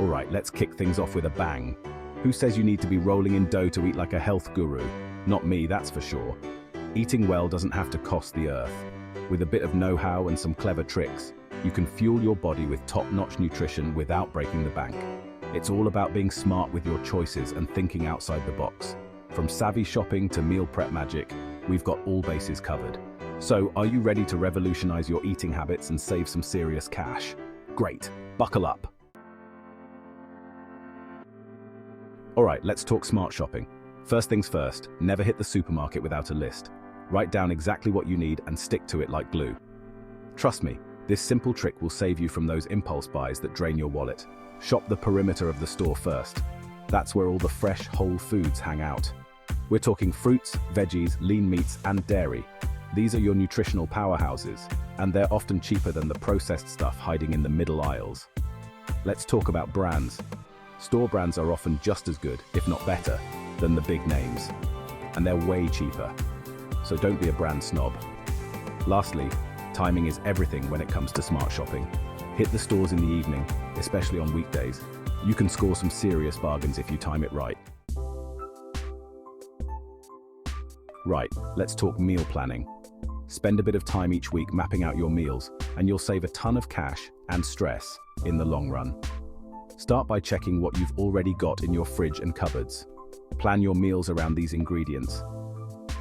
Alright, let's kick things off with a bang. Who says you need to be rolling in dough to eat like a health guru? Not me, that's for sure. Eating well doesn't have to cost the earth. With a bit of know-how and some clever tricks, you can fuel your body with top-notch nutrition without breaking the bank. It's all about being smart with your choices and thinking outside the box. From savvy shopping to meal prep magic, we've got all bases covered. So, are you ready to revolutionize your eating habits and save some serious cash? Great, buckle up. Alright, let's talk smart shopping. First things first, never hit the supermarket without a list. Write down exactly what you need and stick to it like glue. Trust me, this simple trick will save you from those impulse buys that drain your wallet. Shop the perimeter of the store first. That's where all the fresh, whole foods hang out. We're talking fruits, veggies, lean meats, and dairy. These are your nutritional powerhouses, and they're often cheaper than the processed stuff hiding in the middle aisles. Let's talk about brands. Store brands are often just as good, if not better, than the big names. And they're way cheaper. So don't be a brand snob. Lastly, timing is everything when it comes to smart shopping. Hit the stores in the evening, especially on weekdays. You can score some serious bargains if you time it right. Right, let's talk meal planning. Spend a bit of time each week mapping out your meals, and you'll save a ton of cash and stress in the long run. Start by checking what you've already got in your fridge and cupboards. Plan your meals around these ingredients.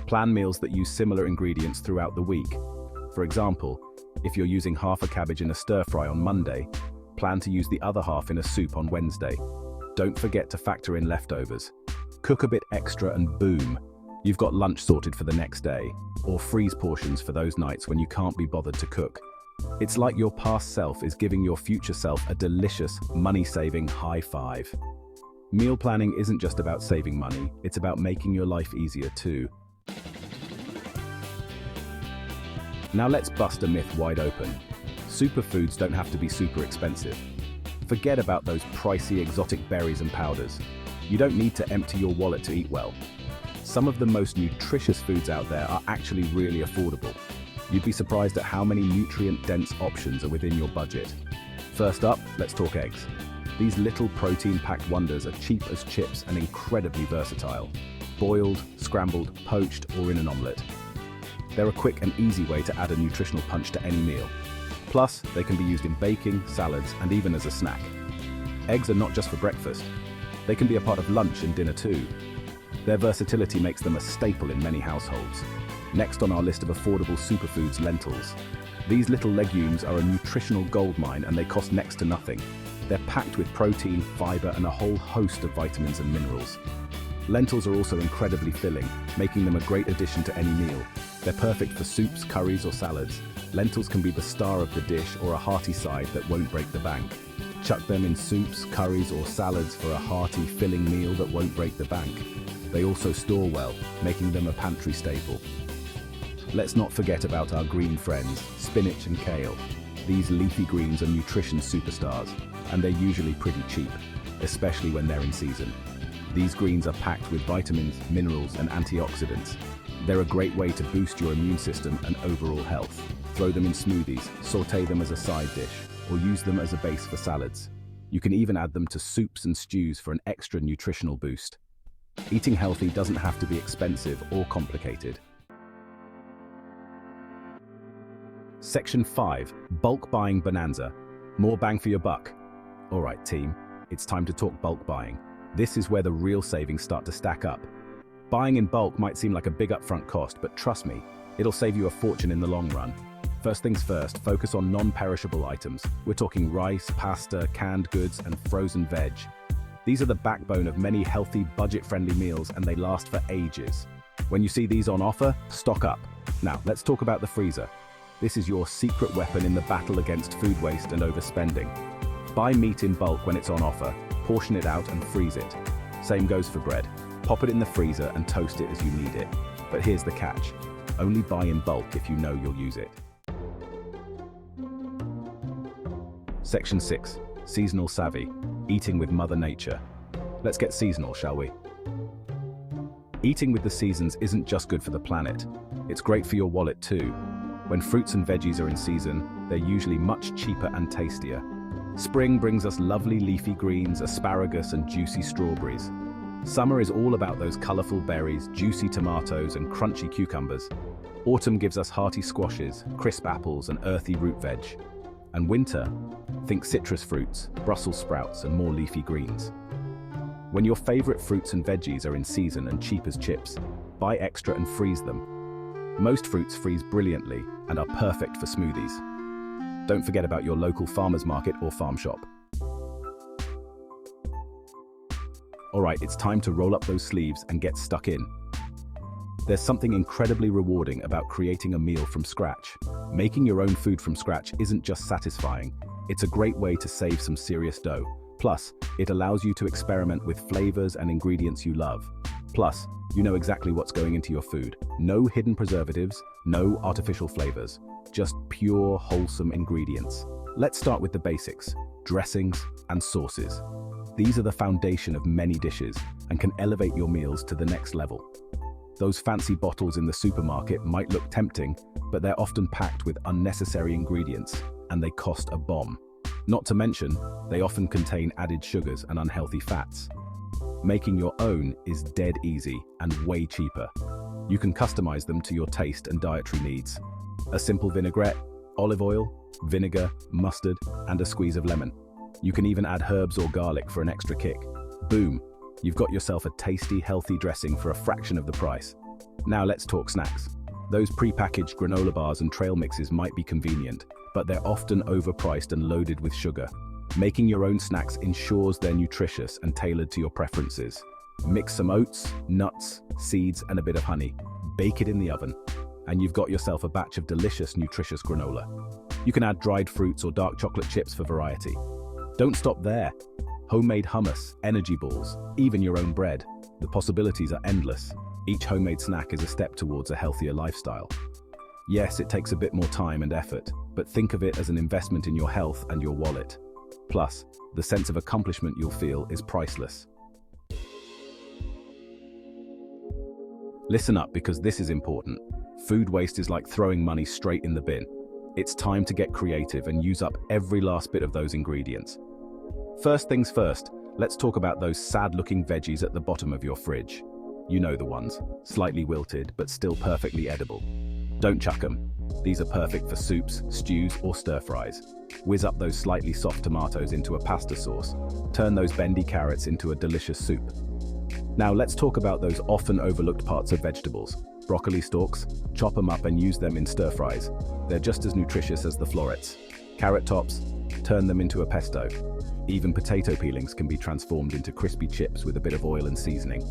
Plan meals that use similar ingredients throughout the week. For example, if you're using half a cabbage in a stir-fry on Monday, plan to use the other half in a soup on Wednesday. Don't forget to factor in leftovers. Cook a bit extra and boom, you've got lunch sorted for the next day, or freeze portions for those nights when you can't be bothered to cook. It's like your past self is giving your future self a delicious, money-saving high five. Meal planning isn't just about saving money, it's about making your life easier too. Now let's bust a myth wide open. Superfoods don't have to be super expensive. Forget about those pricey exotic berries and powders. You don't need to empty your wallet to eat well. Some of the most nutritious foods out there are actually really affordable. You'd be surprised at how many nutrient-dense options are within your budget. First up, let's talk eggs. These little protein-packed wonders are cheap as chips and incredibly versatile. Boiled, scrambled, poached, or in an omelette. They're a quick and easy way to add a nutritional punch to any meal. Plus, they can be used in baking, salads, and even as a snack. Eggs are not just for breakfast. They can be a part of lunch and dinner too. Their versatility makes them a staple in many households. Next on our list of affordable superfoods, lentils. These little legumes are a nutritional goldmine and they cost next to nothing. They're packed with protein, fiber, and a whole host of vitamins and minerals. Lentils are also incredibly filling, making them a great addition to any meal. They're perfect for soups, curries, or salads. Lentils can be the star of the dish or a hearty side that won't break the bank. Chuck them in soups, curries, or salads for a hearty, filling meal that won't break the bank. They also store well, making them a pantry staple. Let's not forget about our green friends, spinach and kale. These leafy greens are nutrition superstars, and they're usually pretty cheap, especially when they're in season. These greens are packed with vitamins, minerals, and antioxidants. They're a great way to boost your immune system and overall health. Throw them in smoothies, saute them as a side dish, or use them as a base for salads. You can even add them to soups and stews for an extra nutritional boost. Eating healthy doesn't have to be expensive or complicated. Section 5. Bulk Buying Bonanza. More bang for your buck. Alright team, it's time to talk bulk buying. This is where the real savings start to stack up. Buying in bulk might seem like a big upfront cost, but trust me, it'll save you a fortune in the long run. First things first, focus on non-perishable items. We're talking rice, pasta, canned goods, and frozen veg. These are the backbone of many healthy, budget-friendly meals, and they last for ages. When you see these on offer, stock up. Now, let's talk about the freezer. This is your secret weapon in the battle against food waste and overspending. Buy meat in bulk when it's on offer, portion it out and freeze it. Same goes for bread. Pop it in the freezer and toast it as you need it. But here's the catch. Only buy in bulk if you know you'll use it. Section 6. Seasonal Savvy. Eating with Mother Nature. Let's get seasonal, shall we? Eating with the seasons isn't just good for the planet. It's great for your wallet too. When fruits and veggies are in season, they're usually much cheaper and tastier. Spring brings us lovely leafy greens, asparagus, and juicy strawberries. Summer is all about those colorful berries, juicy tomatoes, and crunchy cucumbers. Autumn gives us hearty squashes, crisp apples, and earthy root veg. And winter, think citrus fruits, Brussels sprouts, and more leafy greens. When your favorite fruits and veggies are in season and cheap as chips, buy extra and freeze them. Most fruits freeze brilliantly and are perfect for smoothies. Don't forget about your local farmer's market or farm shop. Alright, it's time to roll up those sleeves and get stuck in. There's something incredibly rewarding about creating a meal from scratch. Making your own food from scratch isn't just satisfying, it's a great way to save some serious dough. Plus, it allows you to experiment with flavors and ingredients you love. Plus, you know exactly what's going into your food. No hidden preservatives, no artificial flavors, just pure, wholesome ingredients. Let's start with the basics: dressings and sauces. These are the foundation of many dishes and can elevate your meals to the next level. Those fancy bottles in the supermarket might look tempting, but they're often packed with unnecessary ingredients, and they cost a bomb. Not to mention, they often contain added sugars and unhealthy fats. Making your own is dead easy and way cheaper. You can customize them to your taste and dietary needs. A simple vinaigrette, olive oil, vinegar, mustard, and a squeeze of lemon. You can even add herbs or garlic for an extra kick. Boom! You've got yourself a tasty, healthy dressing for a fraction of the price. Now let's talk snacks. Those pre-packaged granola bars and trail mixes might be convenient, but they're often overpriced and loaded with sugar. Making your own snacks ensures they're nutritious and tailored to your preferences. Mix some oats, nuts, seeds, and a bit of honey. Bake it in the oven, and you've got yourself a batch of delicious, nutritious granola. You can add dried fruits or dark chocolate chips for variety. Don't stop there. Homemade hummus, energy balls, even your own bread. The possibilities are endless. Each homemade snack is a step towards a healthier lifestyle. Yes, it takes a bit more time and effort, but think of it as an investment in your health and your wallet. Plus, the sense of accomplishment you'll feel is priceless. Listen up, because this is important. Food waste is like throwing money straight in the bin. It's time to get creative and use up every last bit of those ingredients. First things first, let's talk about those sad-looking veggies at the bottom of your fridge. You know the ones, slightly wilted but still perfectly edible. Don't chuck them. These are perfect for soups, stews, or stir-fries. Whiz up those slightly soft tomatoes into a pasta sauce. Turn those bendy carrots into a delicious soup. Now let's talk about those often overlooked parts of vegetables. Broccoli stalks, chop them up and use them in stir-fries. They're just as nutritious as the florets. Carrot tops, turn them into a pesto. Even potato peelings can be transformed into crispy chips with a bit of oil and seasoning.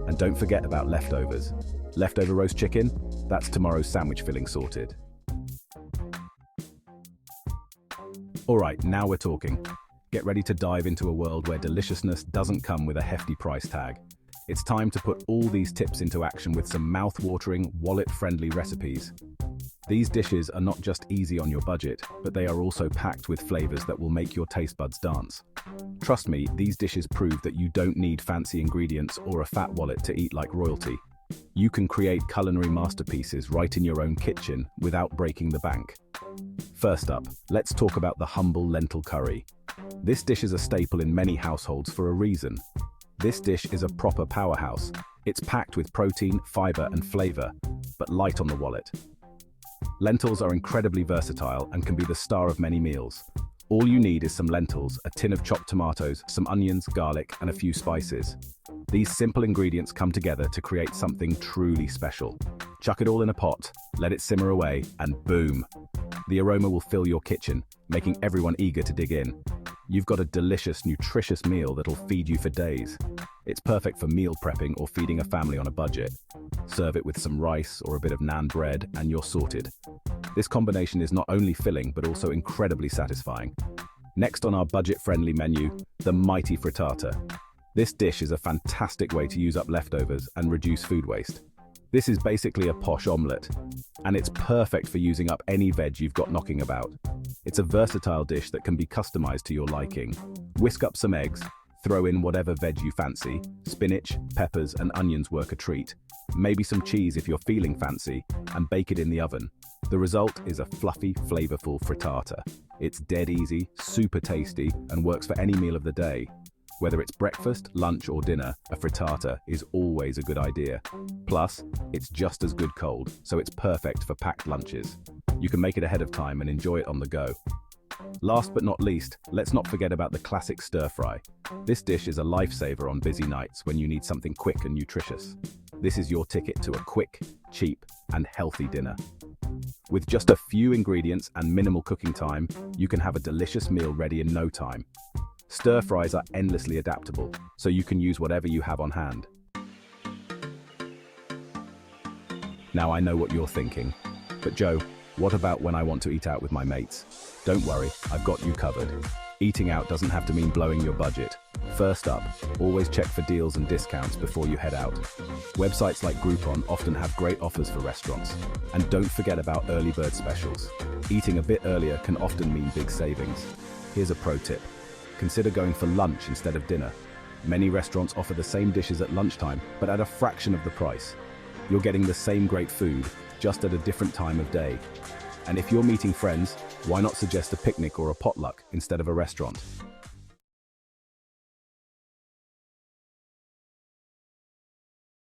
And don't forget about leftovers. Leftover roast chicken? That's tomorrow's sandwich filling sorted. Alright, now we're talking. Get ready to dive into a world where deliciousness doesn't come with a hefty price tag. It's time to put all these tips into action with some mouth-watering, wallet-friendly recipes. These dishes are not just easy on your budget, but they are also packed with flavors that will make your taste buds dance. Trust me, these dishes prove that you don't need fancy ingredients or a fat wallet to eat like royalty. You can create culinary masterpieces right in your own kitchen without breaking the bank. First up, let's talk about the humble lentil curry. This dish is a staple in many households for a reason. This dish is a proper powerhouse. It's packed with protein, fiber, and flavor, but light on the wallet. Lentils are incredibly versatile and can be the star of many meals. All you need is some lentils, a tin of chopped tomatoes, some onions, garlic, and a few spices. These simple ingredients come together to create something truly special. Chuck it all in a pot, let it simmer away, and boom! The aroma will fill your kitchen, making everyone eager to dig in. You've got a delicious, nutritious meal that'll feed you for days. It's perfect for meal prepping or feeding a family on a budget. Serve it with some rice or a bit of naan bread, and you're sorted. This combination is not only filling, but also incredibly satisfying. Next on our budget-friendly menu, the mighty frittata. This dish is a fantastic way to use up leftovers and reduce food waste. This is basically a posh omelette, and it's perfect for using up any veg you've got knocking about. It's a versatile dish that can be customized to your liking. Whisk up some eggs, throw in whatever veg you fancy. Spinach, peppers, and onions work a treat. Maybe some cheese if you're feeling fancy, and bake it in the oven. The result is a fluffy, flavorful frittata. It's dead easy, super tasty, and works for any meal of the day. Whether it's breakfast, lunch, or dinner, a frittata is always a good idea. Plus, it's just as good cold, so it's perfect for packed lunches. You can make it ahead of time and enjoy it on the go. Last but not least, let's not forget about the classic stir-fry. This dish is a lifesaver on busy nights when you need something quick and nutritious. This is your ticket to a quick, cheap, and healthy dinner. With just a few ingredients and minimal cooking time, you can have a delicious meal ready in no time. Stir-fries are endlessly adaptable, so you can use whatever you have on hand. Now I know what you're thinking, but Joe, what about when I want to eat out with my mates? Don't worry, I've got you covered. Eating out doesn't have to mean blowing your budget. First up, always check for deals and discounts before you head out. Websites like Groupon often have great offers for restaurants. And don't forget about early bird specials. Eating a bit earlier can often mean big savings. Here's a pro tip. Consider going for lunch instead of dinner. Many restaurants offer the same dishes at lunchtime, but at a fraction of the price. You're getting the same great food, just at a different time of day. And if you're meeting friends, why not suggest a picnic or a potluck instead of a restaurant?